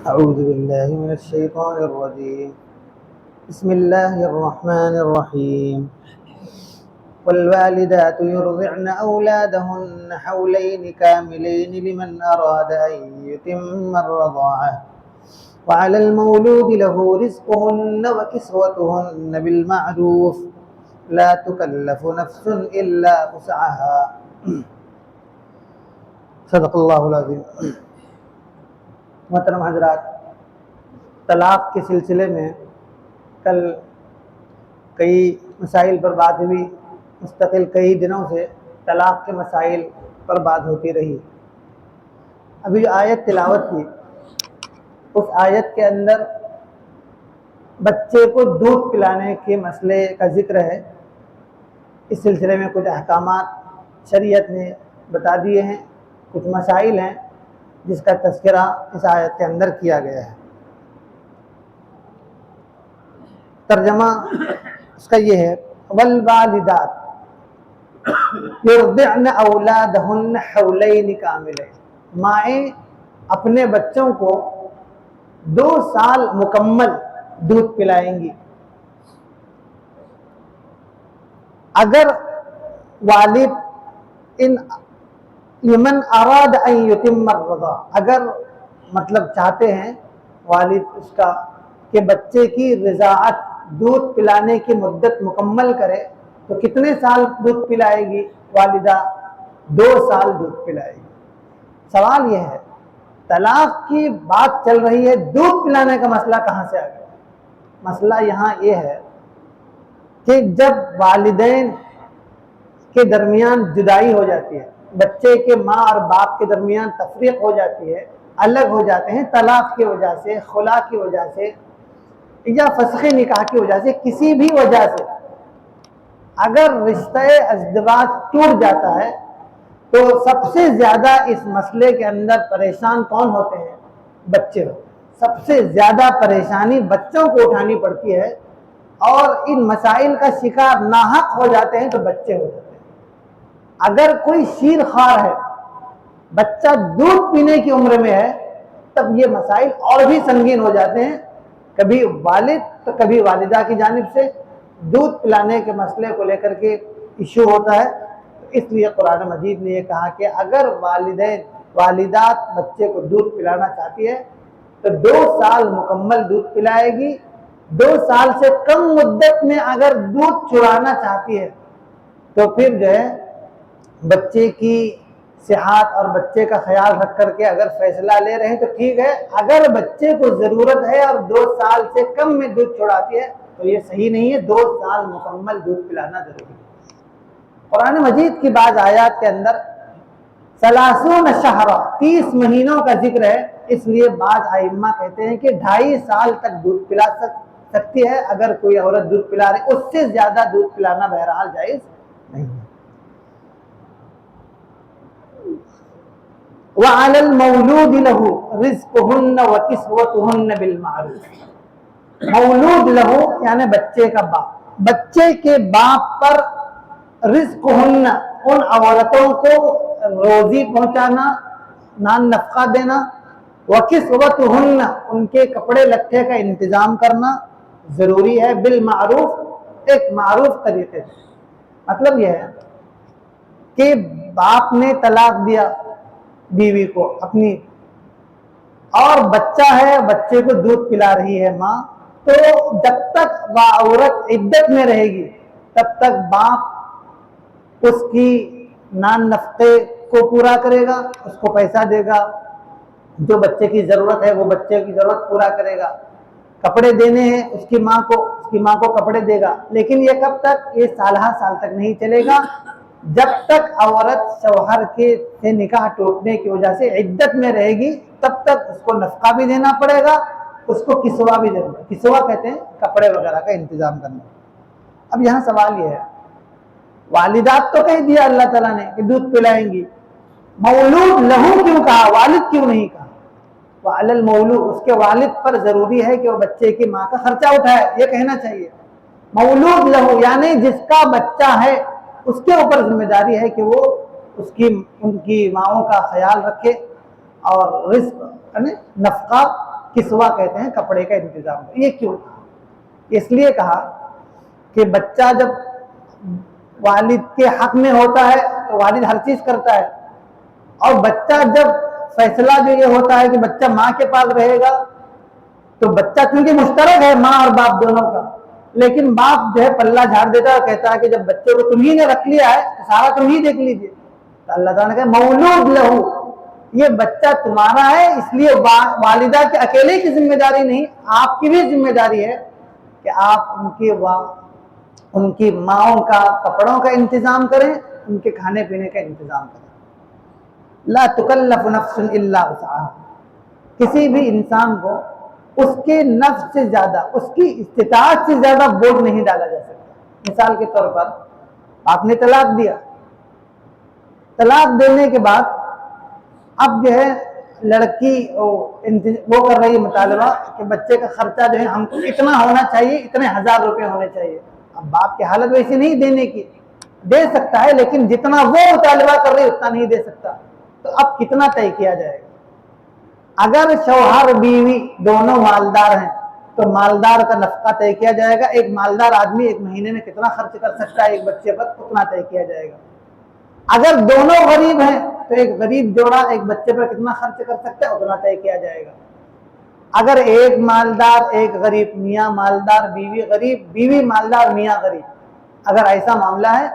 أعوذ بالله من الشيطان الرجيم بسم الله الرحمن الرحيم والوالدات يرضعن أولادهن حولين كاملين لمن أراد أن يتم الرضاعة وعلى المولود له رزقهن وكسوتهن بالمعروف لا تكلف نفس إلا وسعها صدق اللہ العظیم۔ محترم حضرات، طلاق کے سلسلے میں کل کئی مسائل پر بات ہوئی، مستقل کئی دنوں سے طلاق کے مسائل پر بات ہوتی رہی۔ ابھی جو آیت تلاوت کی، اس آیت کے اندر بچے کو دودھ پلانے کے مسئلے کا ذکر ہے۔ اس سلسلے میں کچھ احکامات شریعت نے بتا دیے ہیں، کچھ مسائل ہیں جس کا تذکرہ اس آیت کے اندر کیا گیا ہے۔ ترجمہ اس کا یہ ہے، والوالدات یرضعن اولادہن حولین کاملین، مائیں اپنے بچوں کو 2 سال مکمل دودھ پلائیں گی۔ اگر والد ان لمن اراد ان یتم الرضاع، اگر مطلب چاہتے ہیں والد اس کا کہ بچے کی رضاعت دودھ پلانے کی مدت مکمل کرے، تو کتنے سال دودھ پلائے گی والدہ؟ 2 سال دودھ پلائے گی۔ سوال یہ ہے، طلاق کی بات چل رہی ہے، دودھ پلانے کا مسئلہ کہاں سے آ گیا؟ مسئلہ یہاں یہ ہے کہ جب والدین کے درمیان جدائی ہو جاتی ہے، بچے کے ماں اور باپ کے درمیان تفریق ہو جاتی ہے، الگ ہو جاتے ہیں طلاق کی وجہ سے، خلا کی وجہ سے یا فسخ نکاح کی وجہ سے، کسی بھی وجہ سے اگر رشتہ ازدواج ٹوٹ جاتا ہے تو سب سے زیادہ اس مسئلے کے اندر پریشان کون ہوتے ہیں؟ بچے ہوتے ہیں۔ سب سے زیادہ پریشانی بچوں کو اٹھانی پڑتی ہے، اور ان مسائل کا شکار ناحق ہو جاتے ہیں تو بچے ہو جاتے ہیں۔ اگر کوئی شیر خوار ہے، بچہ دودھ پینے کی عمر میں ہے، تب یہ مسائل اور بھی سنگین ہو جاتے ہیں، کبھی والد تو کبھی والدہ کی جانب سے دودھ پلانے کے مسئلے کو لے کر کے ایشو ہوتا ہے۔ اس لیے قرآن مجید نے یہ کہا کہ اگر والدات بچے کو دودھ پلانا چاہتی ہے تو 2 سال مکمل دودھ پلائے گی۔ 2 سال سے کم مدت میں اگر دودھ چرانا چاہتی ہے تو پھر جو ہے بچے کی صحت اور بچے کا خیال رکھ کر کے اگر فیصلہ لے رہے ہیں تو ٹھیک ہے، اگر بچے کو ضرورت ہے اور 2 سال سے کم میں دودھ چھڑاتی ہے تو یہ صحیح نہیں ہے، 2 سال مکمل دودھ پلانا ضروری ہے۔ قرآن مجید کی بعض آیات کے اندر 30 شہرا 30 مہینوں کا ذکر ہے، اس لیے بعض ائمہ کہتے ہیں کہ 2.5 سال تک دودھ پلا سکتی ہے اگر کوئی عورت دودھ پلا رہی، اس سے زیادہ دودھ پلانا بہرحال جائز نہیں ہے۔ وَعَلَى الْمَوْلُودِ لَهُ رِزْقُهُنَّ وَكِسْوَتُهُنَّ بِالْمَعْرُوفِ، مولود لہو یعنی بچے کا باپ، بچے کے باپ پر رزقہن، ان عورتوں کو روزی پہنچانا، نان نفقہ دینا، وکسوتہن، ان کے کپڑے لتے کا انتظام کرنا ضروری ہے، بالمعروف، ایک معروف طریقے سے۔ مطلب یہ ہے کہ باپ نے طلاق دیا بیوی کو اپنی، اور بچہ ہے، بچے کو دودھ پلا رہی ہے ماں، تو جب تک وہ عورت عدت میں رہے گی تب تک باپ اس کی نان نفقے کو پورا کرے گا، اس کو پیسہ دے گا، جو بچے کی ضرورت ہے وہ بچے کی ضرورت پورا کرے گا، کپڑے دینے ہیں اس کی ماں کو کپڑے دے گا۔ لیکن یہ کب تک؟ یہ سالہ سال تک نہیں چلے گا، جب تک عورت شوہر کے سے نکاح ٹوٹنے کی وجہ سے عدت میں رہے گی تب تک اس کو نفقہ بھی دینا پڑے گا، اس کو کسوہ بھی دینا، کسوہ کہتے ہیں کپڑے وغیرہ کا انتظام کرنا۔ اب یہاں سوال یہ ہے، والدات تو کہہ دیا اللہ تعالیٰ نے کہ دودھ پلائیں گی، مولود لہو کیوں کہا، والد کیوں نہیں کہا؟ وعلی المولود، اس کے والد پر ضروری ہے کہ وہ بچے کی ماں کا خرچہ اٹھائے، یہ کہنا چاہیے۔ مولود لہو یعنی جس کا بچہ ہے اس کے اوپر ذمہ داری ہے کہ وہ ان کی ماؤں کا خیال رکھے، اور رزق یعنی نفقہ کسوا کہتے ہیں کپڑے کا انتظام. یہ کیوں؟ اس لیے کہا کہ بچہ جب والد کے حق میں ہوتا ہے تو والد ہر چیز کرتا ہے, اور بچہ جب فیصلہ جو یہ ہوتا ہے کہ بچہ ماں کے پاس رہے گا تو بچہ کیونکہ مشترک ہے ماں اور باپ دونوں کا, لیکن باپ جو ہے پلہ جھاڑ دیتا ہے اور کہتا ہے کہ جب بچے کو تمہیں نے رکھ لیا ہے تو سارا تم ہی دیکھ لیجیے. تو اللہ تعالیٰ نے کہا مولود لہو, یہ بچہ تمہارا ہے, اس لیے والدہ کے اکیلے کی ذمہ داری نہیں, آپ کی بھی ذمہ داری ہے کہ آپ ان کی ماؤں کا کپڑوں کا انتظام کریں, ان کے کھانے پینے کا انتظام کریں. لا تکلف نفس الا وسعها, کسی بھی انسان کو اس کے نفس سے زیادہ, اس کی استطاعت سے زیادہ بوجھ نہیں ڈالا جا سکتا. مثال کے طور پر آپ نے طلاق دیا, طلاق دینے کے بعد اب جو ہے لڑکی وہ کر رہی ہے مطالبہ کہ بچے کا خرچہ جو ہے ہم کو اتنا ہونا چاہیے, اتنے 1000 روپے ہونے چاہیے. اب باپ کی حالت ویسی نہیں دینے کی, دے سکتا ہے لیکن جتنا وہ مطالبہ کر رہی ہے اتنا نہیں دے سکتا. تو اب کتنا طے کیا جائے گا؟ اگر شوہر بیوی دونوں مالدار ہیں تو مالدار کا نفقہ طے کیا جائے گا. ایک مالدار آدمی ایک مہینے میں کتنا خرچ کر سکتا ہے ایک بچے پر, اتنا طے کیا جائے گا. اگر دونوں غریب ہیں تو ایک غریب جوڑا ایک بچے پر کتنا خرچ کر سکتا ہے اتنا طے کیا جائے گا. اگر ایک مالدار ایک غریب, میاں مالدار بیوی غریب, بیوی مالدار میاں غریب, اگر ایسا معاملہ ہے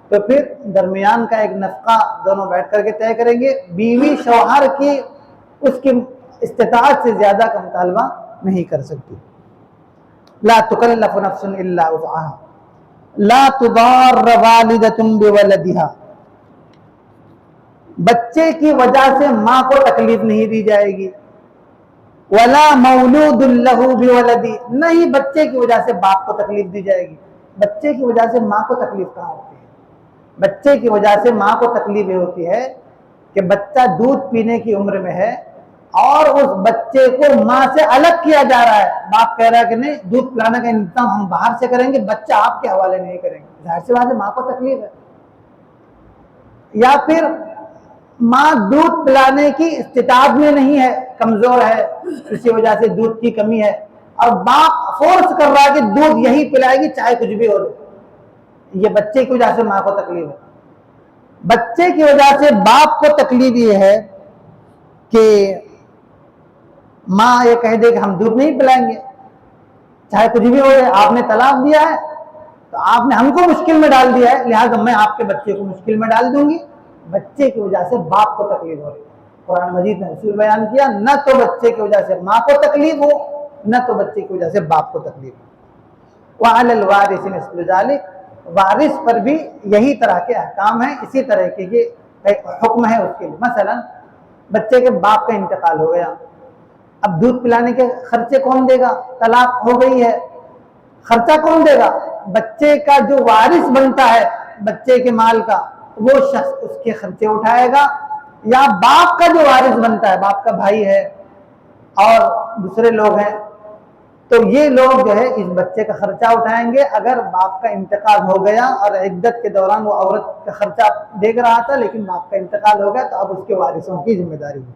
تو پھر درمیان کا ایک نفقہ دونوں بیٹھ کر کے طے کریں گے. بیوی شوہر کی اس کی استطاعت سے زیادہ کا مطالبہ نہیں کر سکتی. لا تکلف نفس الا وسعها, لا تضار والدة بولدها, بچے کی وجہ سے ماں کو تکلیف نہیں دی جائے گی. ولا مولود له بولدی, نہیں بچے کی وجہ سے باپ کو تکلیف دی جائے گی. بچے کی وجہ سے ماں کو تکلیف کہاں ہوتی ہے؟ بچے کی وجہ سے ماں کو تکلیف یہ ہوتی ہے کہ بچہ دودھ پینے کی عمر میں ہے اور اس بچے کو ماں سے الگ کیا جا رہا ہے. باپ کہہ رہا ہے کہ نہیں دودھ پلانے کا انتظام ہم باہر سے کریں گے, بچہ آپ کے حوالے نہیں کریں گے. ظاہر سی بات ہے ماں کو تکلیف ہے. یا پھر ماں دودھ پلانے کی استطاعت میں نہیں ہے, کمزور ہے, اسی وجہ سے دودھ کی کمی ہے, اور باپ فورس کر رہا ہے کہ دودھ یہی پلائے گی چاہے کچھ بھی ہو جائے. یہ بچے کی وجہ سے ماں کو تکلیف ہے. بچے کی وجہ سے باپ کو تکلیف یہ ہے کہ ماں یہ کہہ دے کہ ہم دودھ نہیں پلائیں گے چاہے کچھ بھی ہو جائے, آپ نے طلاق دیا ہے تو آپ نے ہم کو مشکل میں ڈال دیا ہے, لہٰذا میں آپ کے بچے کو مشکل میں ڈال دوں گی. بچے کی وجہ سے باپ کو تکلیف ہو رہی ہے. قرآن مجید نے اصول بیان کیا, نہ تو بچے کی وجہ سے ماں کو تکلیف ہو, نہ تو بچے کی وجہ سے باپ کو تکلیف ہو. وعلی الوارث مثل ذلک, وارث پر بھی یہی طرح کے احکام ہیں, اسی طرح کے یہ حکم ہے اس کے لیے. مثلا بچے کے باپ کا انتقال ہو گیا, اب دودھ پلانے کے خرچے کون دے گا؟ طلاق ہو گئی ہے, خرچہ کون دے گا؟ بچے کا جو وارث بنتا ہے بچے کے مال کا وہ شخص اس کے خرچے اٹھائے گا, یا باپ کا جو وارث بنتا ہے, باپ کا بھائی ہے اور دوسرے لوگ ہیں, تو یہ لوگ جو ہے اس بچے کا خرچہ اٹھائیں گے. اگر باپ کا انتقال ہو گیا اور عدت کے دوران وہ عورت کا خرچہ دیکھ رہا تھا لیکن باپ کا انتقال ہو گیا تو اب اس کے وارثوں کی ذمہ داری ہے.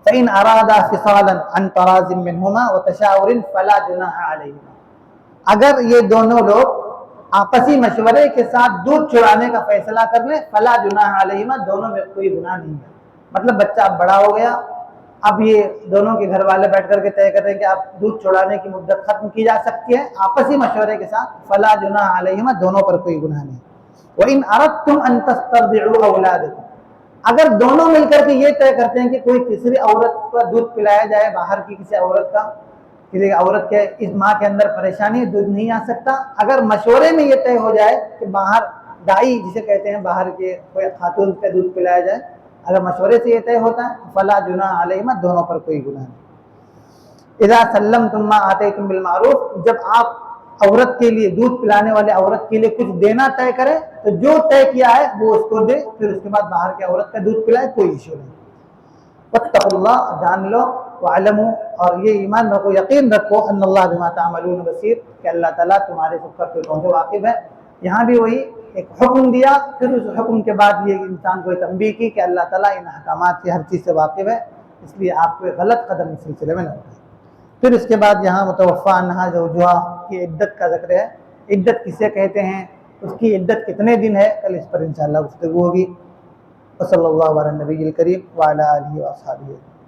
فَإِنْ أَرَادَا فِصَالًا عَنْ تَرَاضٍ مِّنْهُمَا وَتَشَاوُرٍ فَلَا جُنَاحَ عَلَيْهِمَا, اگر یہ دونوں لوگ آپسی مشورے کے ساتھ دودھ چھڑانے کا فیصلہ کر لیں, فلا جناح علیہما, دونوں میں کوئی گناہ نہیں ہے. مطلب بچہ اب بڑا ہو گیا, اب یہ دونوں کے گھر والے بیٹھ کر کے طے کر رہے ہیں کہ آپ دودھ چھڑانے کی مدت ختم کی جا سکتی ہے آپسی مشورے کے ساتھ, فلا جناح علیہما, دونوں پر کوئی گناہ نہیں. وَإِنْ أَرَدْتُمْ أَن تَسْتَرْضِعُوا أَوْلَادَكُمْ, اگر دونوں مل کر کے یہ طے کرتے ہیں کہ کوئی تیسری عورت کا دودھ پلایا جائے, باہر کی کسی عورت کا, کسی عورت کے اس ماں کے اندر پریشانی, دودھ نہیں آ سکتا, اگر مشورے میں یہ طے ہو جائے کہ باہر دائی جسے کہتے ہیں باہر کے کوئی خاتون کا دودھ پلایا جائے, اگر مشورے سے یہ طے ہوتا ہے فلا جناح علیہما, دونوں پر کوئی گناہ نہیں. اذا سلمتم ما آتیتم بالمعروف, جب آپ عورت کے لیے دودھ پلانے والے عورت کے لیے کچھ دینا طے کرے تو جو طے کیا ہے وہ اس کو دے, پھر اس کے بعد باہر کی عورت کا دودھ پلائے, کوئی ایشو نہیں. واتقوا اللہ, جان لو, وعلموا, اور یہ ایمان رکھو, یقین رکھو, ان اللہ بما تعملون بصیر, کہ اللہ تعالیٰ تمہارے سب کرتوتوں سے واقف ہے. یہاں بھی وہی ایک حکم دیا, پھر اس حکم کے بعد یہ انسان کو تنبیہ کی کہ اللہ تعالیٰ ان احکامات سے ہر چیز سے واقف ہے. اس لیے آپ کو غلط قدم اس سلسلے میں نہ اٹھائیں۔ پھر اس کے بعد یہاں متوفی عنہا زوجہا کی عدت کا ذکر ہے۔ عدت کسے کہتے ہیں، اس کی عدت کتنے دن ہے، کل اس پر انشاءاللہ گفتگو ہوگی۔ وصلی اللہ علی نبی الکریم وعلی آلہ وصحبہ۔